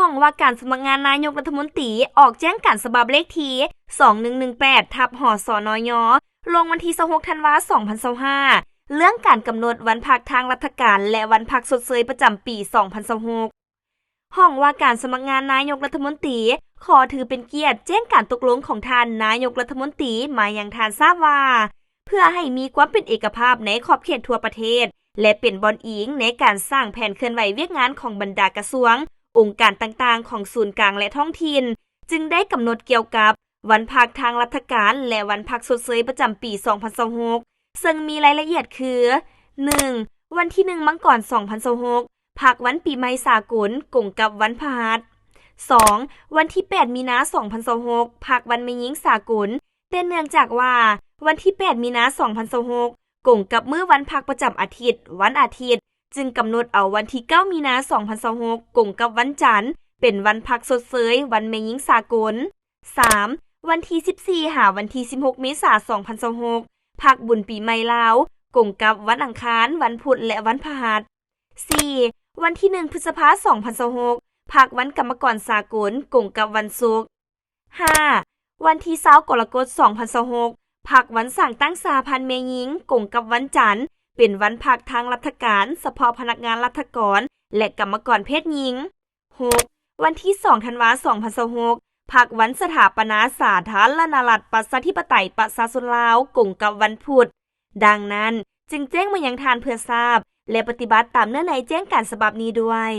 ห้องว่าการสมัครงานนายกรัฐมนตรีออกแจ้งการฉบับเลขที่2118/หสนย.ลงวันที่26ธันวาคม2025เรื่องการกำหนดวันพักทางราชการและวันพักชดเชยประจำปี2026ห้องว่าการสมัครงานนายกรัฐมนตรีขอถือเป็นเกียรติแจ้งการตกลงของท่านนายกรัฐมนตรีมายังท่านทราบว่าเพื่อให้มีความเป็นเอกภาพในขอบเขตทั่วประเทศและเป็นบอนอิงในการสร้างแผนเคลื่อนไหวเวียกงานของบรรดากระทรวงองค์การต่างๆของศูนย์กลางและท้องถิ่นจึงได้กำหนดเกี่ยวกับวันพักทางราชการและวันพักชดเชยประจำปี2026ซึ่งมีรายละเอียดคือ 1. วันที่1มังกร2026พักวันปีใหม่สากลกงกับวันพฤหัส 2. วันที่8มีนา2026พักวันแม่หญิงสากลแต่เนื่องจากว่าวันที่8มีนา2026กงกับมื้อวันพักประจำอาทิตย์วันอาทิตย์จึงกำหนดเอาวันที่9มีนา2026กงกับวันจันทร์เป็นวันพักชดเชยวันแม่หญิงสากล 3. วันที่14หาวันที่16เมษายน2026พักบุญปีใหม่ลาวกงกับวันอังคารวันพุธและวันพฤหัส 4. วันที่1พฤษภาคม2026พักวันกรรมกรสากลกงกับวันศุกร์ 5. วันที่20กรกฎาคม2026พักวันสร้างตั้งสหพันธ์แม่หญิงกงกับวันจันทร์เป็นวันพักทางราชการเฉพาะพนักงานราชการและกรรมกรเพศหญิง 6. วันที่2ธันวาคม2026พักวันสถาปนาสาธารณรัฐประชาธิปไตยประชาชนลาวกงกับวันพุธดังนั้นจึงแจ้งมายังทานเพื่อทราบและปฏิบัติตามเนื้อในแจ้งการฉบับนี้ด้วย